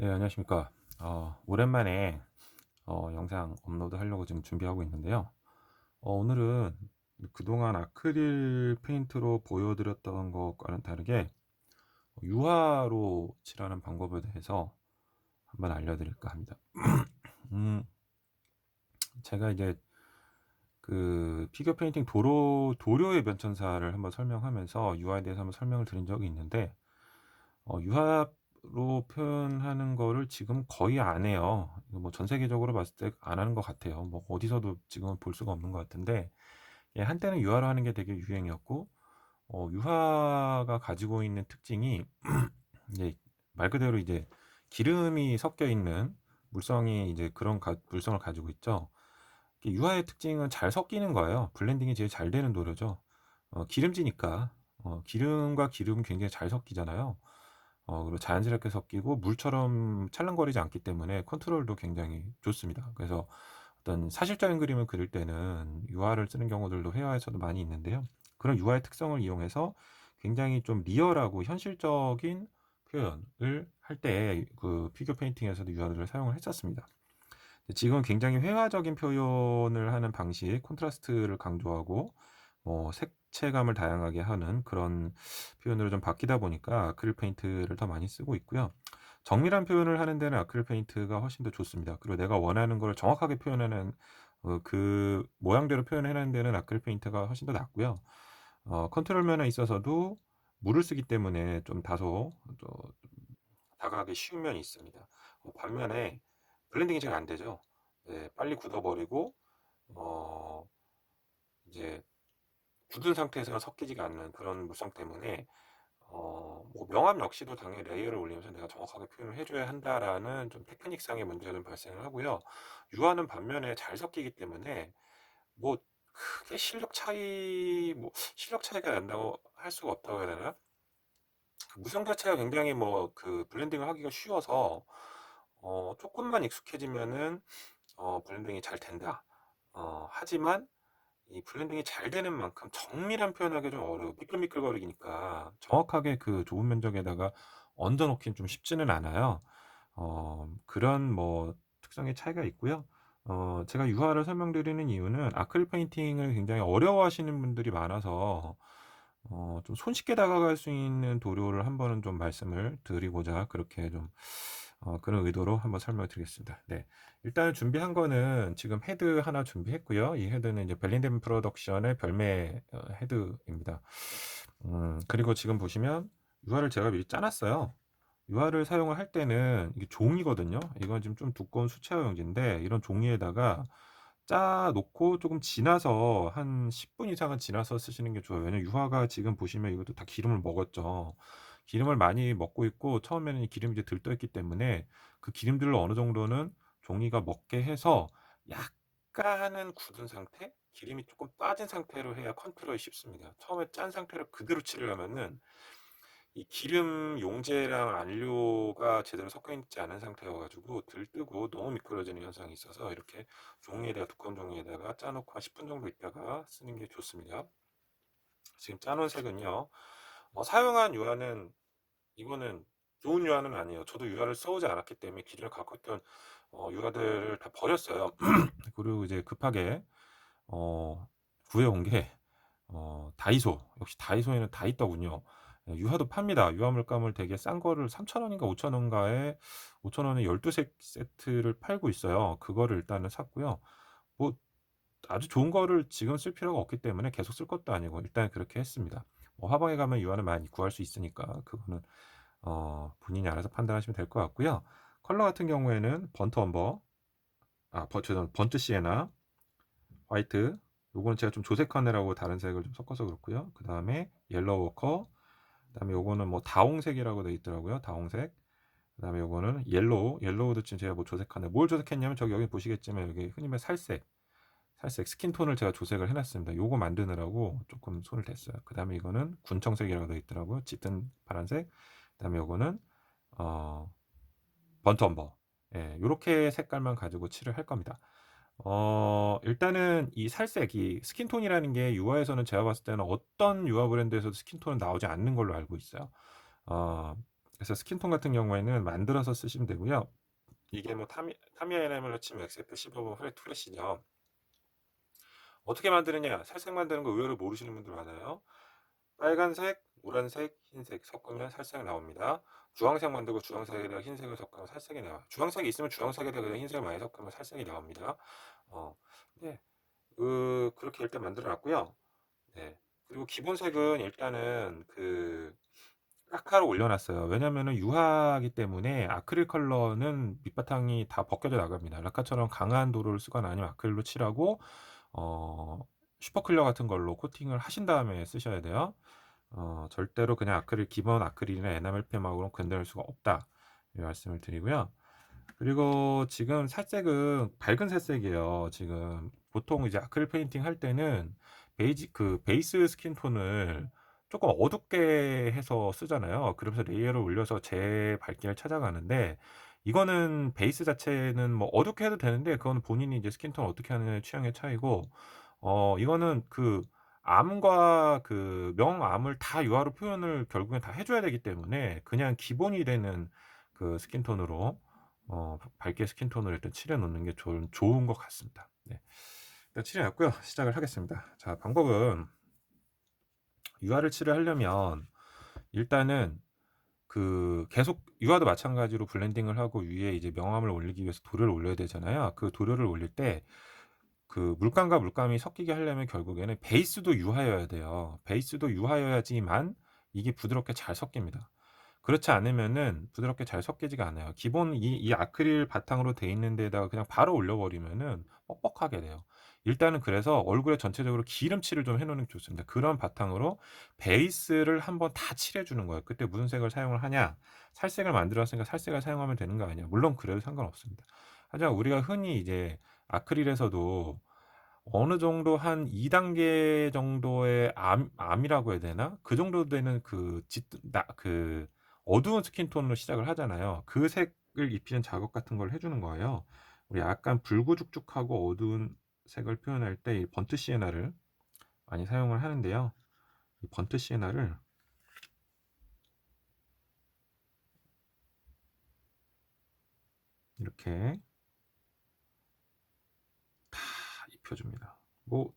네, 안녕하십니까. 오랜만에 영상 업로드 하려고 지금 준비하고 있는데요. 오늘은 그동안 아크릴 페인트로 보여드렸던 것과는 다르게 유화로 칠하는 방법에 대해서 한번 알려드릴까 합니다. 음, 제가 이제 그 피겨 페인팅 도료의 변천사를 한번 설명하면서 유화에 대해서 한번 설명을 드린 적이 있는데, 유화로 표현하는 거를 지금 거의 안 해요. 이거 뭐 전 세계적으로 봤을 때 안 하는 것 같아요. 뭐 어디서도 지금은 볼 수가 없는 것 같은데, 예, 한때는 유화로 하는 게 되게 유행이었고, 유화가 가지고 있는 특징이 이제 말 그대로 이제 기름이 섞여 있는 물성이 이제 물성을 가지고 있죠. 유화의 특징은 잘 섞이는 거예요. 블렌딩이 제일 잘 되는 도료죠. 기름지니까 기름과 기름 굉장히 잘 섞이잖아요. 그리고 자연스럽게 섞이고 물처럼 찰랑거리지 않기 때문에 컨트롤도 굉장히 좋습니다. 그래서 어떤 사실적인 그림을 그릴 때는 유화를 쓰는 경우들도 회화에서도 많이 있는데요. 그런 유화의 특성을 이용해서 굉장히 좀 리얼하고 현실적인 표현을 할 때 그 피겨 페인팅에서도 유화들을 사용을 했었습니다. 지금은 굉장히 회화적인 표현을 하는 방식, 콘트라스트를 강조하고 색채감을 다양하게 하는 그런 표현으로 좀 바뀌다 보니까 아크릴 페인트를 더 많이 쓰고 있고요. 정밀한 표현을 하는 데는 아크릴 페인트가 훨씬 더 좋습니다. 그리고 내가 원하는 걸 정확하게 표현하는 그 모양대로 표현하는 데는 아크릴 페인트가 훨씬 더 낫고요. 컨트롤 면에 있어서도 물을 쓰기 때문에 좀 다소 다가가기 쉬운 면이 있습니다. 반면에 블렌딩이 잘 안 되죠. 네, 빨리 굳어버리고 어, 이제 굳은 상태에서는 섞이지가 않는 그런 물성 때문에 뭐 명암 역시도 당연히 레이어를 올리면서 내가 정확하게 표현을 해줘야 한다라는 좀 테크닉상의 문제가 좀 발생을 하고요. 유화는 반면에 잘 섞이기 때문에 뭐 크게 실력 차이가 난다고 할 수가 없다고 해야 되나? 그 무성 자체가 굉장히 뭐 그 블렌딩을 하기가 쉬워서 조금만 익숙해지면은 블렌딩이 잘 된다. 하지만 이 블렌딩이 잘 되는 만큼 정밀한 표현하기 좀 어려워. 미끌미끌거리니까 정확하게 그 좁은 면적에다가 얹어 놓긴 좀 쉽지는 않아요. 그런 뭐 특성의 차이가 있고요. 제가 유화를 설명드리는 이유는 아크릴 페인팅을 굉장히 어려워하시는 분들이 많아서 좀 손쉽게 다가갈 수 있는 도료를 한번은 좀 말씀을 드리고자 그렇게 좀 그런 의도로 한번 설명을 드리겠습니다. 네. 일단 준비한 거는 지금 헤드 하나 준비했고요. 이 헤드는 이제 벨린덴 프로덕션의 별매 헤드입니다. 그리고 지금 보시면 유화를 제가 미리 짜놨어요. 유화를 사용을 할 때는 이게 종이거든요. 이건 지금 좀 두꺼운 수채화용지인데 이런 종이에다가 짜 놓고 조금 지나서 한 10분 이상은 지나서 쓰시는 게 좋아요. 왜냐면 유화가 지금 보시면 이것도 다 기름을 먹었죠. 기름을 많이 먹고 있고 처음에는 이 기름이 이제 들떠 있기 때문에 그 기름들을 어느 정도는 종이가 먹게 해서 약간은 굳은 상태, 기름이 조금 빠진 상태로 해야 컨트롤이 쉽습니다. 처음에 짠 상태로 그대로 칠려면은 이 기름 용제랑 안료가 제대로 섞여 있지 않은 상태여가지고 들뜨고 너무 미끄러지는 현상이 있어서 이렇게 종이에다가 두꺼운 종이에다가 짜놓고 한 10분 정도 있다가 쓰는 게 좋습니다. 지금 짜놓은 색은요. 사용한 유화는 이거는 좋은 유화는 아니에요. 저도 유화를 써오지 않았기 때문에 기존에 갖고 있던 유화들을 다 버렸어요. 그리고 이제 급하게 어, 구해온 게 다이소. 역시 다이소에는 다 있더군요. 예, 유화도 팝니다. 유화 물감을 되게 싼 거를 3,000원인가 5,000원가에 5,000원에 12색 세트를 팔고 있어요. 그거를 일단은 샀고요. 뭐 아주 좋은 거를 지금 쓸 필요가 없기 때문에 계속 쓸 것도 아니고 일단 그렇게 했습니다. 뭐 화방에 가면 유화는 많이 구할 수 있으니까 그거는 본인이 알아서 판단하시면 될 것 같고요. 컬러 같은 경우에는 번트 엄버, 번트 시에나, 화이트, 요거는 제가 좀 조색하느라고 다른 색을 좀 섞어서 그렇고요. 그 다음에 옐로우 워커, 그 다음에 요거는 뭐 다홍색이라고 되어 있더라고요. 다홍색. 그 다음에 요거는 옐로우도 지금 제가 뭐 조색하네. 뭘 조색했냐면 저기 여기 보시겠지만 여기 흔히 말해 살색 스킨톤을 제가 조색을 해놨습니다. 요거 만드느라고 조금 손을 댔어요. 그 다음에 이거는 군청색이라고 되어 있더라고요. 짙은 파란색. 그 다음에 요거는 어, 번트 엄버. 예, 요렇게 색깔만 가지고 칠을 할 겁니다. 일단은 이 살색이 스킨톤이라는 게 유화에서는 제가 봤을 때는 어떤 유화 브랜드에서도 스킨톤은 나오지 않는 걸로 알고 있어요. 어, 그래서 스킨톤 같은 경우에는 만들어서 쓰시면 되고요. 이게 뭐 타미야 에나멜로 치면 XF 15번 프레시죠. 어떻게 만드느냐? 살색 만드는 거 의외로 모르시는 분들 많아요. 빨간색, 노란색, 흰색 섞으면 살색 나옵니다. 주황색 만들고 주황색에다가 흰색을 섞으면 살색이 나와요. 주황색이 있으면 주황색에다가 그냥 흰색을 많이 섞으면 살색이 나옵니다. 네, 그렇게 일단 만들어 놨고요. 네. 그리고 기본색은 일단은 라카로 올려놨어요. 왜냐면은 유화이기 때문에 아크릴 컬러는 밑바탕이 다 벗겨져 나갑니다. 라카처럼 강한 도료를 쓰거나 아니면 아크릴로 칠하고 어, 슈퍼클리어 같은 걸로 코팅을 하신 다음에 쓰셔야 돼요. 절대로 그냥 아크릴 기본 아크릴이나 에나멜 펜하고는 건드릴 수가 없다. 이 말씀을 드리고요. 그리고 지금 살색은 밝은 살색이에요. 지금 보통 이제 아크릴 페인팅 할 때는 베이스 스킨 톤을 조금 어둡게 해서 쓰잖아요. 그러면서 레이어를 올려서 제 밝기를 찾아가는데 이거는 베이스 자체는 뭐 어둡게 해도 되는데 그거는 본인이 이제 스킨 톤 어떻게 하느냐의 취향의 차이고 이거는 암과 명암을 다 유화로 표현을 결국엔 다 해줘야 되기 때문에 그냥 기본이 되는 스킨 톤으로 밝게 스킨 톤을 일단 칠해 놓는 게 좋은 것 같습니다. 네. 일단 칠해 놨고요. 시작을 하겠습니다. 자, 방법은 유화를 칠하려면 일단은 계속 유화도 마찬가지로 블렌딩을 하고 위에 이제 명암을 올리기 위해서 도료를 올려야 되잖아요. 그 도료를 올릴 때 물감과 물감이 섞이게 하려면 결국에는 베이스도 유화여야 돼요. 베이스도 유화여야지만 이게 부드럽게 잘 섞입니다. 그렇지 않으면은 부드럽게 잘 섞이지가 않아요. 기본 이 아크릴 바탕으로 돼 있는 데다가 그냥 바로 올려버리면은 뻑뻑하게 돼요. 일단은 그래서 얼굴에 전체적으로 기름칠을 좀 해놓는 게 좋습니다. 그런 바탕으로 베이스를 한번 다 칠해주는 거예요. 그때 무슨 색을 사용을 하냐? 살색을 만들었으니까 살색을 사용하면 되는 거 아니야? 물론 그래도 상관없습니다. 하지만 우리가 흔히 이제 아크릴에서도 어느 정도 한 2단계 정도의 암이라고 해야 되나? 그 정도 되는 어두운 스킨톤으로 시작을 하잖아요. 그 색을 입히는 작업 같은 걸 해주는 거예요. 우리 약간 붉고죽죽하고 어두운 색을 표현할 때 이 번트 시에나를 많이 사용을 하는데요. 이 번트 시에나를 이렇게 다 입혀줍니다. 뭐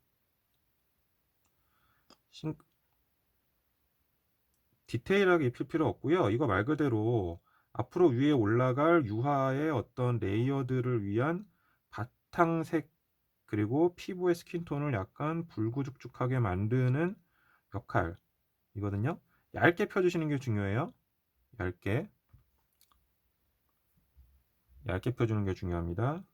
디테일하게 입힐 필요 없고요. 이거 말 그대로 앞으로 위에 올라갈 유화의 어떤 레이어들을 위한 바탕색 그리고 피부의 스킨톤을 약간 붉고죽죽하게 만드는 역할이거든요. 얇게 펴주시는 게 중요해요. 얇게 얇게 펴주는 게 중요합니다.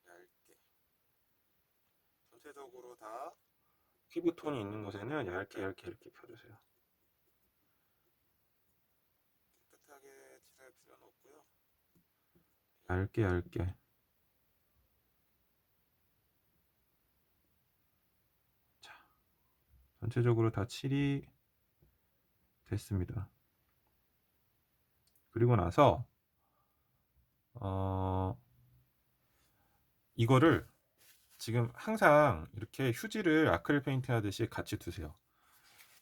얇게 전체적으로 다 피부톤이 있는 곳에는 얇게 이렇게 펴주세요. 깨끗하게 칠할 필요는 없고요. 얇게 자, 전체적으로 다 칠이 됐습니다. 그리고 나서 이거를 지금 항상 이렇게 휴지를 아크릴 페인팅 하듯이 같이 두세요.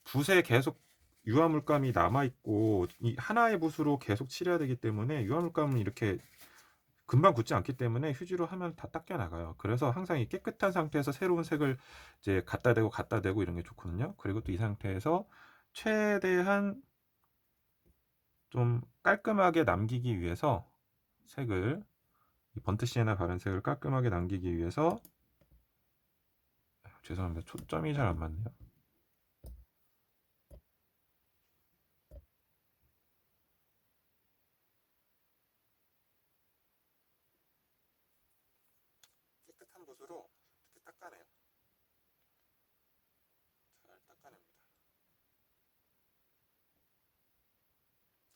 붓에 계속 유화 물감이 남아 있고 이 하나의 붓으로 계속 칠해야 되기 때문에 유화 물감은 이렇게 금방 굳지 않기 때문에 휴지로 하면 다 닦여 나가요. 그래서 항상 이 깨끗한 상태에서 새로운 색을 이제 갖다 대고 이런 게 좋거든요. 그리고 또 이 상태에서 최대한 좀 깔끔하게 남기기 위해서 색을 이 번트 시에나 바른 색을 깔끔하게 남기기 위해서 죄송합니다. 초점이 잘 안 맞네요. 깨끗한 붓으로 이렇게 닦아내요. 잘 닦아냅니다.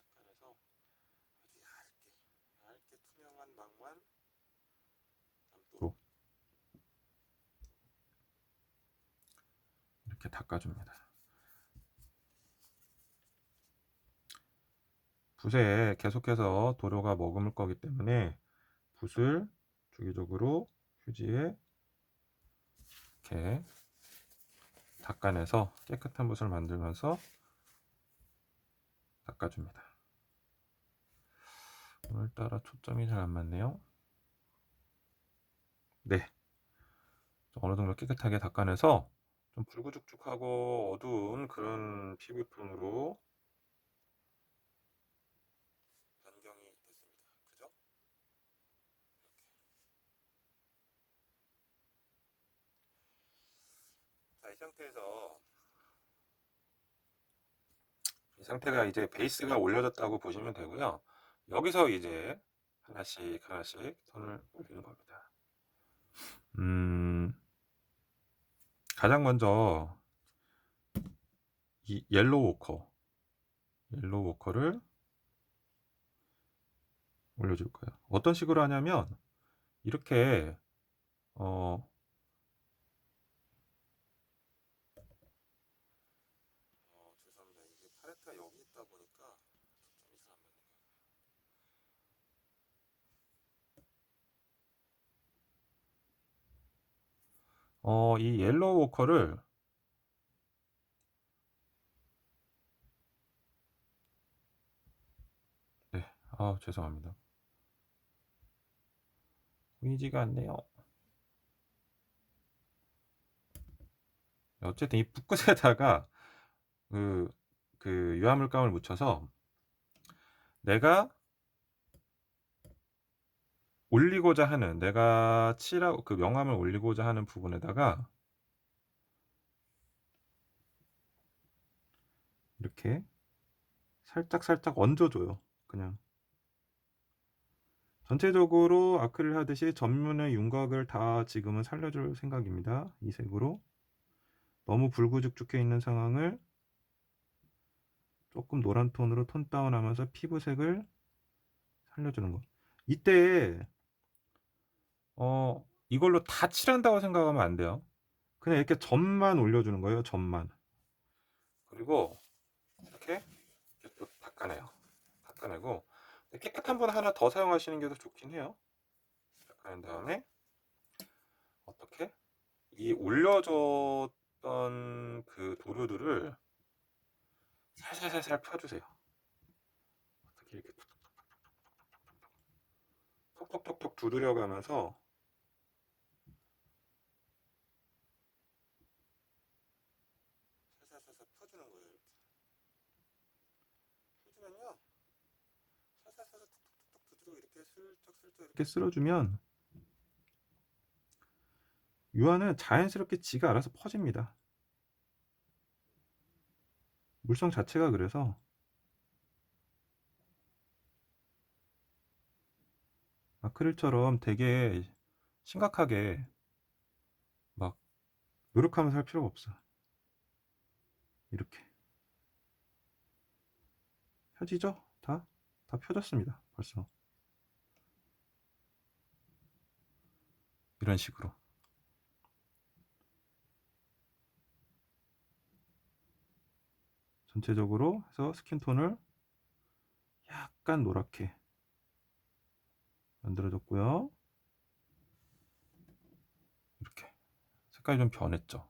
닦아내서 아주 얇게 투명한 망만 남도록 이렇게 닦아줍니다. 붓에 계속해서 도료가 머금을 거기 때문에 붓을 주기적으로 휴지에 이렇게 닦아내서 깨끗한 붓을 만들면서 닦아줍니다. 오늘따라 초점이 잘 안 맞네요. 네, 어느 정도 깨끗하게 닦아내서 좀 붉으죽죽하고 어두운 그런 피부톤으로 변경이 됐습니다. 그죠? 자, 이 상태가 이제 베이스가 올려졌다고 보시면 되고요. 여기서 이제 하나씩 하나씩 톤을 올리는 겁니다. 가장 먼저 이 옐로우 워커를 올려줄 거예요. 어떤 식으로 하냐면 이렇게 어, 죄송합니다. 이게 팔레트가 여기 있다 보니까 초점이 잘 안 맞는 거예요. 이 옐로우 워커를 네, 죄송합니다. 보이지가 않네요. 어쨌든 이 붓끝에다가 그, 그 유화물감을 묻혀서 내가 올리고자 하는 내가 칠하고 그 명암을 올리고자 하는 부분에다가 이렇게 살짝 얹어줘요. 그냥 전체적으로 아크릴 하듯이 전면의 윤곽을 다 지금은 살려줄 생각입니다. 이 색으로 너무 붉고죽죽해 있는 상황을 조금 노란 톤으로 톤 다운하면서 피부색을 살려주는 거. 이때 이걸로 다 칠한다고 생각하면 안 돼요. 그냥 이렇게 점만 올려주는 거예요. 점만. 그리고 이렇게 또 닦아내요. 닦아내고 깨끗한 분 하나 더 사용하시는 게 더 좋긴 해요. 닦아낸 다음에 어떻게 이 올려줬던 그 도료들을 살살살살 펴주세요. 어떻게 이렇게 톡톡톡톡 두드려가면서 살살살살 펴주는 거예요. 이렇게 펴주면요, 살살살살 톡톡톡톡 두드리고 이렇게 슬쩍슬쩍 이렇게 쓸어주면 유화는 자연스럽게 지가 알아서 퍼집니다. 물성 자체가 그래서 아크릴처럼 되게 심각하게 막 노력하면서 할 필요가 없어. 이렇게 펴지죠? 다 펴졌습니다. 벌써 이런 식으로 전체적으로 해서 스킨톤을 약간 노랗게 만들어줬고요. 이렇게 색깔이 좀 변했죠.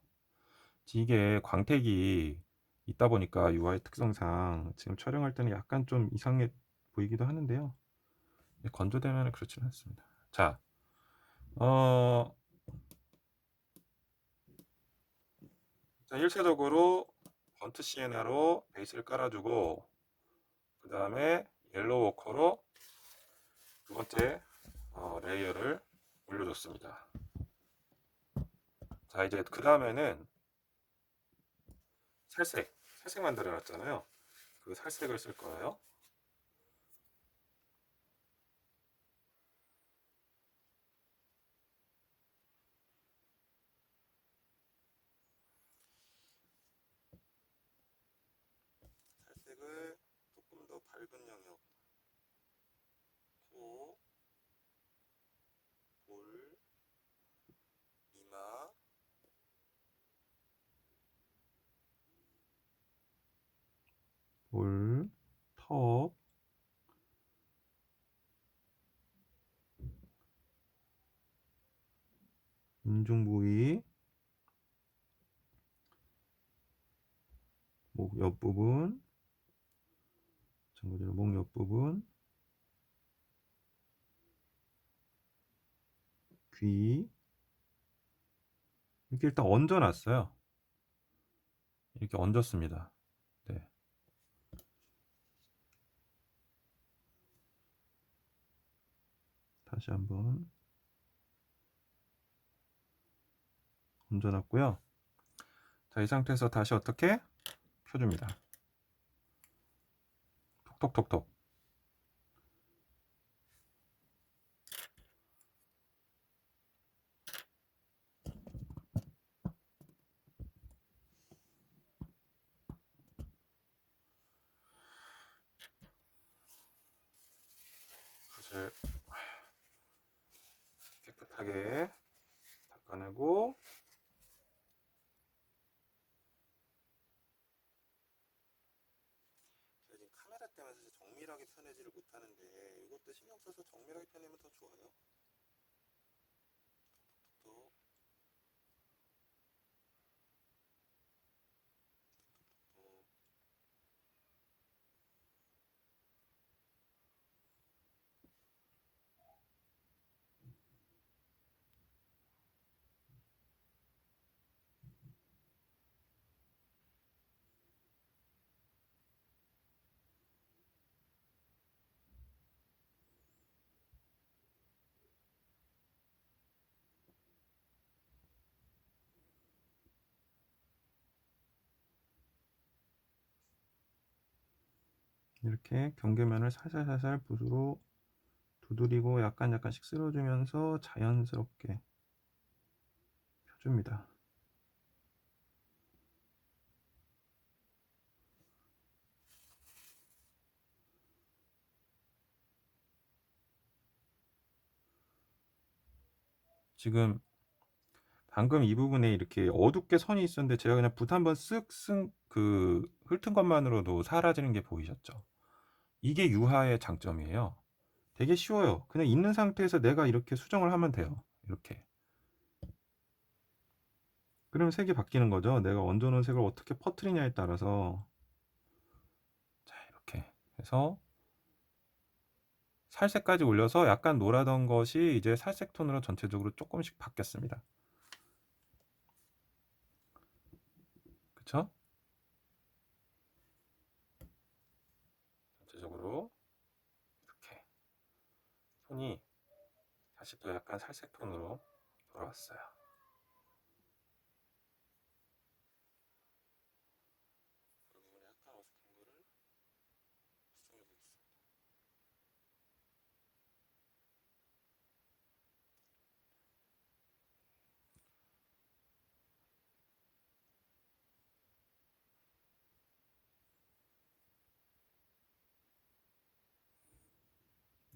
이게 광택이 있다 보니까 UI의 특성상 지금 촬영할 때는 약간 좀 이상해 보이기도 하는데요. 건조되면 그렇지는 않습니다. 자, 자, 1차적으로 번트 시에나로 베이스를 깔아주고 그 다음에 옐로우 워커로 두 번째 레이어를 올려줬습니다. 자, 이제 그 다음에는 살색 만들어 놨잖아요. 그 살색을 쓸 거예요. 살색을 조금 더 밝은 영역, 코, 볼, 이마, 볼, 턱, 인중 부위, 옆부분, 마찬가지로 목 옆부분, 귀 이렇게 일단 얹어놨어요. 이렇게 얹었습니다. 네. 다시 한번 얹어놨고요. 자, 이 상태에서 다시 어떻게 펴줍니다. 톡톡톡톡. 붓을 깨끗하게 닦아내고, 제가 지금 카메라 때문에 사실 정밀하게 펴내지를 못하는데 이것도 신경 써서 정밀하게 펴내면 더 좋아요. 또 이렇게 경계면을 살살살살 붓으로 두드리고 약간씩 쓸어주면서 자연스럽게 펴줍니다. 지금 방금 이 부분에 이렇게 어둡게 선이 있었는데 제가 그냥 붓 한번 쓱쓱 그 훑은 것만으로도 사라지는 게 보이셨죠? 이게 유화의 장점이에요. 되게 쉬워요. 그냥 있는 상태에서 내가 이렇게 수정을 하면 돼요. 이렇게. 그러면 색이 바뀌는 거죠. 내가 얹어놓은 색을 어떻게 퍼뜨리냐에 따라서. 자, 이렇게 해서 살색까지 올려서 약간 노라던 것이 이제 살색 톤으로 전체적으로 조금씩 바뀌었습니다. 그쵸? 전체적으로 이렇게 톤이 다시 또 약간 살색 톤으로 돌아왔어요. 그 부분에 약간 어색한 거를 수정해 보겠습니다.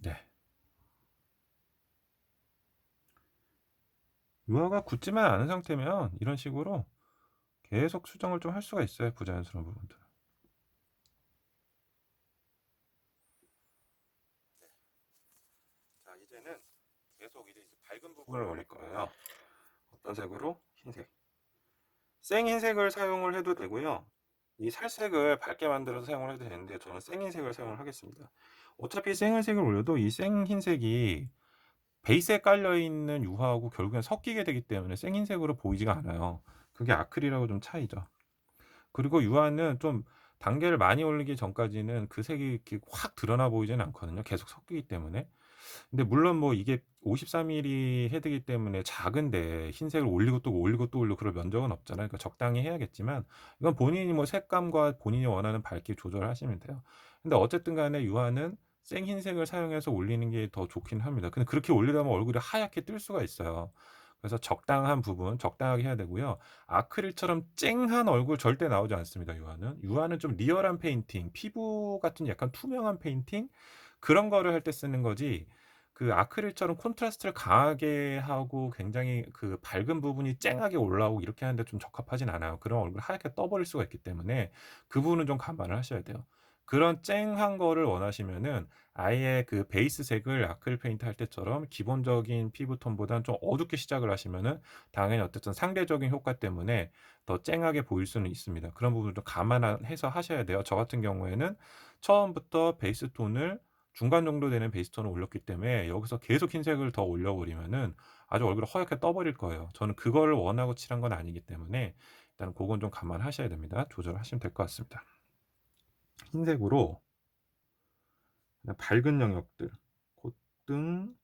네. 유화가 굳지만 않은 상태면 이런 식으로 계속 수정을 좀 할 수가 있어요. 부자연스러운 부분들. 네. 자, 이제는 계속 이제 밝은 부분을 올릴 거예요. 어떤 색으로? 흰색. 생흰색을 사용을 해도 되고요. 이 살색을 밝게 만들어서 사용을 해도 되는데 저는 생흰색을 사용을 하겠습니다. 어차피 생흰색을 올려도 이 생흰색이 베이스에 깔려있는 유화하고 결국엔 섞이게 되기 때문에 생흰색으로 보이지가 않아요. 그게 아크릴하고 좀 차이죠. 그리고 유화는 좀 단계를 많이 올리기 전까지는 그 색이 이렇게 확 드러나 보이지는 않거든요. 계속 섞이기 때문에. 근데 물론 뭐 이게 53mm 헤드이기 때문에 작은데 흰색을 올리고 또 올리고 또 올리고 그럴 면적은 없잖아요. 그러니까 적당히 해야겠지만 이건 본인이 뭐 색감과 본인이 원하는 밝기 조절하시면 돼요. 근데 어쨌든 간에 유화는 생흰색을 사용해서 올리는 게 더 좋긴 합니다. 근데 그렇게 올리다 보면 얼굴이 하얗게 뜰 수가 있어요. 그래서 적당한 부분 적당하게 해야 되고요. 아크릴처럼 쨍한 얼굴 절대 나오지 않습니다. 유화는. 유화는 좀 리얼한 페인팅, 피부 같은 약간 투명한 페인팅 그런 거를 할 때 쓰는 거지. 그 아크릴처럼 콘트라스트를 강하게 하고 굉장히 그 밝은 부분이 쨍하게 올라오고 이렇게 하는데 좀 적합하진 않아요. 그런 얼굴 하얗게 떠버릴 수가 있기 때문에 그 부분은 좀 감안을 하셔야 돼요. 그런 쨍한 거를 원하시면은 아예 그 베이스색을 아크릴 페인트 할 때처럼 기본적인 피부톤보다는 좀 어둡게 시작을 하시면은 당연히 어쨌든 상대적인 효과 때문에 더 쨍하게 보일 수는 있습니다. 그런 부분을 좀 감안해서 하셔야 돼요. 저 같은 경우에는 처음부터 베이스 톤을 중간 정도 되는 베이스 톤을 올렸기 때문에 여기서 계속 흰색을 더 올려 버리면은 아주 얼굴이 허옇게 떠 버릴 거예요. 저는 그거를 원하고 칠한 건 아니기 때문에 일단 고건 좀 감안하셔야 됩니다. 조절하시면 될 것 같습니다. 흰색으로 그냥 밝은 영역들, 콧등,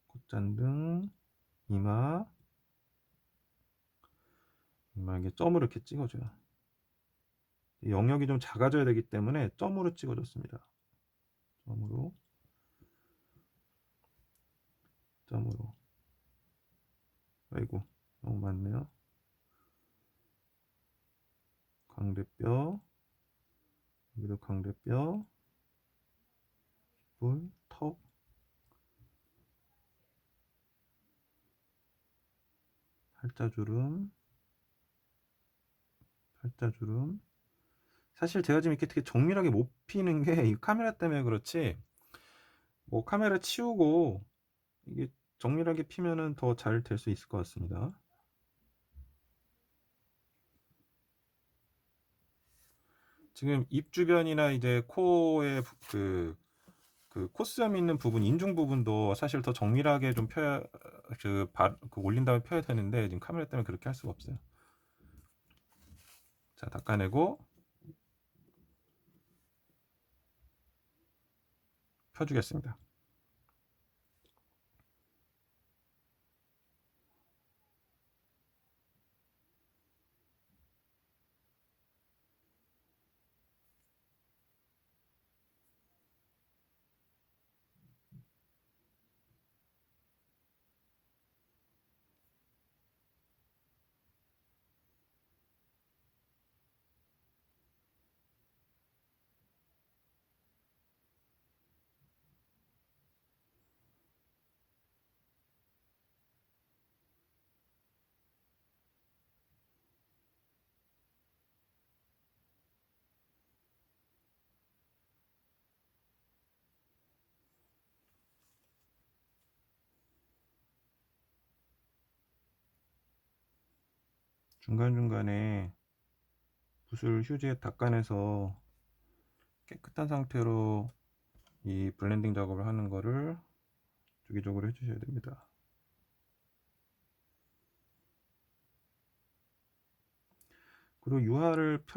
콧잔등, 이마, 이마에 점으로 이렇게 찍어줘요. 영역이 좀 작아져야 되기 때문에 점으로 찍어줬습니다. 점으로, 점으로. 아이고, 너무 많네요. 광대뼈, 여기도 광대뼈, 볼, 턱, 팔자주름, 팔자주름. 사실 제가 지금 이렇게 되게 정밀하게 못 피는 게 이 카메라 때문에 그렇지, 뭐 카메라 치우고 이게 정밀하게 피면은 더 잘 될 수 있을 것 같습니다. 지금 입 주변이나 이제 코에 그 콧수염 있는 부분, 인중 부분도 사실 더 정밀하게 좀 펴야, 그 올린 다음에 펴야 되는데 지금 카메라 때문에 그렇게 할 수가 없어요. 자, 닦아내고 펴주겠습니다. 중간중간에 붓을 휴지에 닦아내서 깨끗한 상태로 이 블렌딩 작업을 하는 거를 주기적으로 해주셔야 됩니다. 그리고 유화를 펼